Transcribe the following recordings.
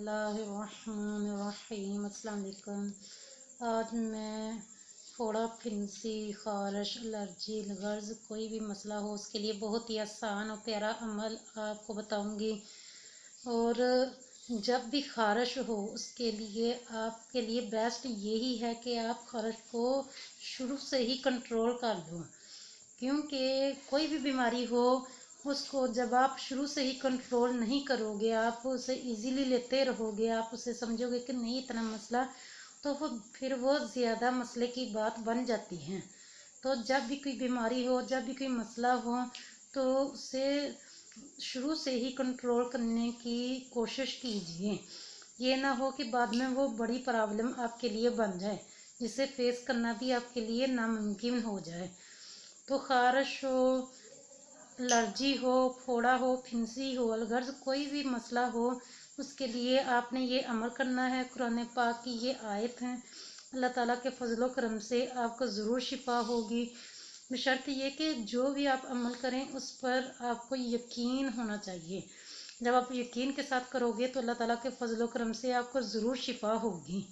बिस्मिल्लाहिर्रहमानिर्रहीम। अस्सलाम वालेकुम। आज मैं फोड़ा, फिंसी, खारिश, एलर्जी, गर्ज कोई भी मसला हो उसके लिए बहुत ही आसान और प्यारा अमल आपको बताऊंगी। और जब भी खारिश हो उसके लिए आपके लिए बेस्ट यही है कि आप खारिश को शुरू से ही कंट्रोल कर लो, क्योंकि कोई भी बीमारी हो उसको जब आप शुरू से ही कंट्रोल नहीं करोगे, आप उसे इजीली लेते रहोगे, आप उसे समझोगे कि नहीं इतना मसला, तो फिर वो ज़्यादा मसले की बात बन जाती है। तो जब भी कोई बीमारी हो, जब भी कोई मसला हो, तो उसे शुरू से ही कंट्रोल करने की कोशिश कीजिए। ये ना हो कि बाद में वो बड़ी प्रॉब्लम आपके लिए बन जाए, जिसे फेस करना भी आपके लिए नामुमकिन हो जाए। तो खारिश हो, एलर्जी हो, फोड़ा हो, फिंसी हो, अलगर्ज कोई भी मसला हो, उसके लिए आपने ये अमल करना है। कुरान पाक की ये आयत है, अल्लाह ताला के फजलो करम से आपको ज़रूर शिफा होगी, बशर्ते ये कि जो भी आप अमल करें उस पर आपको यकीन होना चाहिए। जब आप यकीन के साथ करोगे तो अल्लाह ताला के फजलो करम से आपको ज़रूर शिफा होगी।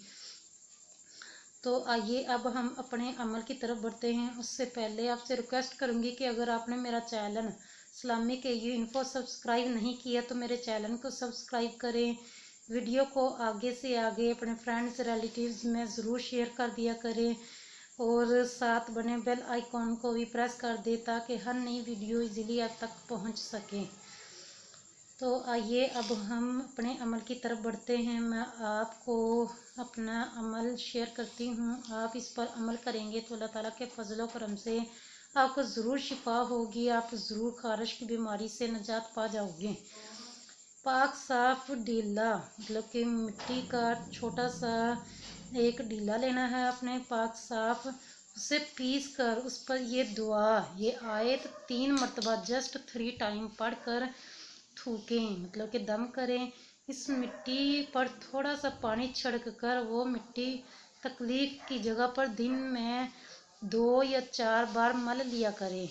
तो आइए अब हम अपने अमल की तरफ बढ़ते हैं। उससे पहले आपसे रिक्वेस्ट करूंगी कि अगर आपने मेरा चैनल इस्लामिक ये इन्फो सब्सक्राइब नहीं किया तो मेरे चैनल को सब्सक्राइब करें। वीडियो को आगे से आगे अपने फ्रेंड्स रिलेटिव्स में ज़रूर शेयर कर दिया करें, और साथ बने बेल आइकॉन को भी प्रेस कर दें ताकि हर नई वीडियो इजीली आप तक पहुंच सके। तो आइए अब हम अपने अमल की तरफ बढ़ते हैं। मैं आपको अपना अमल शेयर करती हूँ, आप इस पर अमल करेंगे तो अल्लाह ताला के फजलो करम से आपको ज़रूर शिफा होगी, आप ज़रूर खारिश की बीमारी से निजात पा जाओगे। पाक साफ डीला, मतलब कि मिट्टी का छोटा सा एक डीला लेना है आपने, पाक साफ, उसे पीस कर उस पर ये दुआ, ये आयत 3 मरतबा जस्ट 3 टाइम पढ़कर थूकें, मतलब कि दम करें। इस मिट्टी पर थोड़ा सा पानी छिड़क कर वो मिट्टी तकलीफ की जगह पर दिन में 2 या 4 बार मल लिया करें।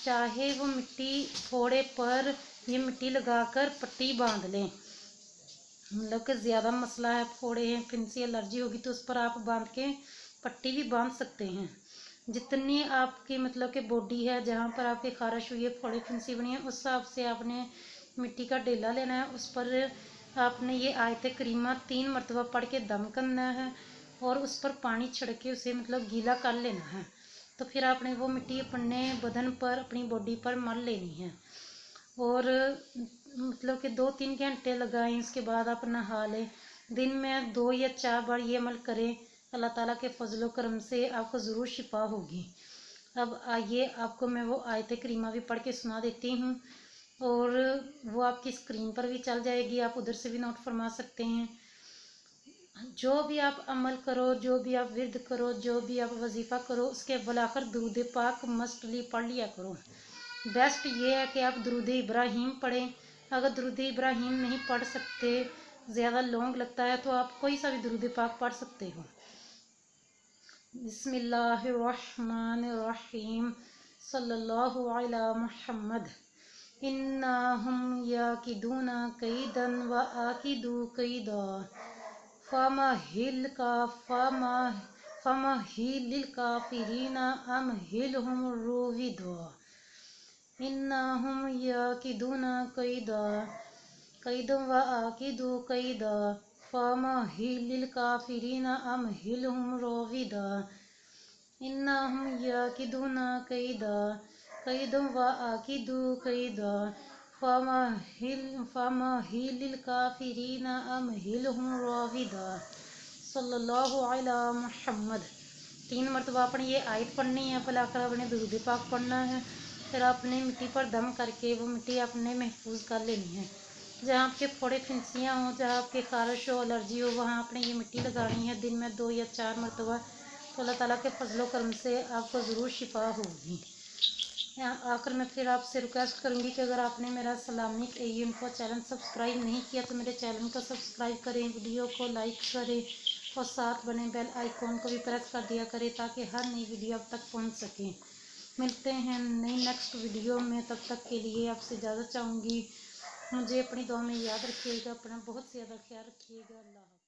चाहे वो मिट्टी फोड़े पर ये मिट्टी लगाकर पट्टी बांध लें, मतलब कि ज़्यादा मसला है, फोड़े हैं, फिंसी, एलर्जी होगी तो उस पर आप बांध के पट्टी भी बांध सकते हैं। जितनी आपकी मतलब कि बॉडी है जहाँ पर आपकी खारिश हुई है, फोड़े फिंसी बनी है, उस हिसाब से आपने मिट्टी का डेला लेना है। उस पर आपने ये आयत करीमा 3 मरतबा पढ़ के दम करना है और उस पर पानी छिड़क के उसे मतलब गीला कर लेना है। तो फिर आपने वो मिट्टी अपने बदन पर, अपनी बॉडी पर मल लेनी है, और मतलब कि 2-3 घंटे लगाएं। इसके बाद आप नहा लें। दिन में 2 या 4 बार ये अमल करें, अल्लाह ताला के फजलो करम से आपको ज़रूर शिफा होगी। अब आइए आपको मैं वो आयत करीमा भी पढ़ के सुना देती हूँ, और वो आपकी स्क्रीन पर भी चल जाएगी, आप उधर से भी नोट फरमा सकते हैं। जो भी आप अमल करो, जो भी आप विर्द करो, जो भी आप वजीफ़ा करो, उसके बुलाकर दुरूद पाक मस्टली पढ़ लिया करो। बेस्ट ये है कि आप दुरूद इब्राहीम पढ़ें। अगर दुरूद इब्राहीम नहीं पढ़ सकते, ज़्यादा लॉन्ग लगता है, तो आप कोई सा भी दुरूद पाक पढ़ सकते हो। बिस्मिल्लाहिर्रहमानिर्रहीम। सल्लल्लाहु अला मुहम्मद। इन्ना हम याकिदूना कैदन व आकिदू कैदा फमहिल काफिरीना अमहिलहुम रुविदा। इन्ना हम याकिदूना कैदन व आकिदू कैदा फमहिल काफिरीना अमहिलहुम रुविदा। इन्ना हम याकिदूना कैदन व आकिदू कैदा फमहिल काफिरीना अमहिलहुम रुविदा। सल्लल्लाहु अला मुहम्मद। 3 मरतबा आपने ये आयत पढ़नी है, फिर आकर आपने दुरूद पाक पढ़ना है, फिर आपने मिट्टी पर दम करके वो मिट्टी आपने महफूज कर लेनी है। जहाँ आपके फोड़े फिंसियाँ हों, जहाँ आपके खारिश हो, एलर्जी हो, वहाँ आपने ये मिट्टी लगानी है दिन में 2 या 4 मरतबा। तो अल्लाह ताला के फजलो करम से आपको ज़रूर शिफा होगी। यहाँ आकर मैं फिर आपसे रिक्वेस्ट करूँगी कि अगर आपने मेरा इस्लामिक इन्फो चैनल सब्सक्राइब नहीं किया तो मेरे चैनल को सब्सक्राइब करें, वीडियो को लाइक करें और साथ बने बेल आइकॉन को भी प्रेस कर दिया करें ताकि हर नई वीडियो आप तक पहुँच सकें। मिलते हैं नई नेक्स्ट वीडियो में, तब तक के लिए आपसे इजाज़त चाहूँगी। मुझे अपनी दुआ में याद रखिएगा, अपना बहुत ज़्यादा ख्याल रखिएगा। अल्लाह हाफ़िज़।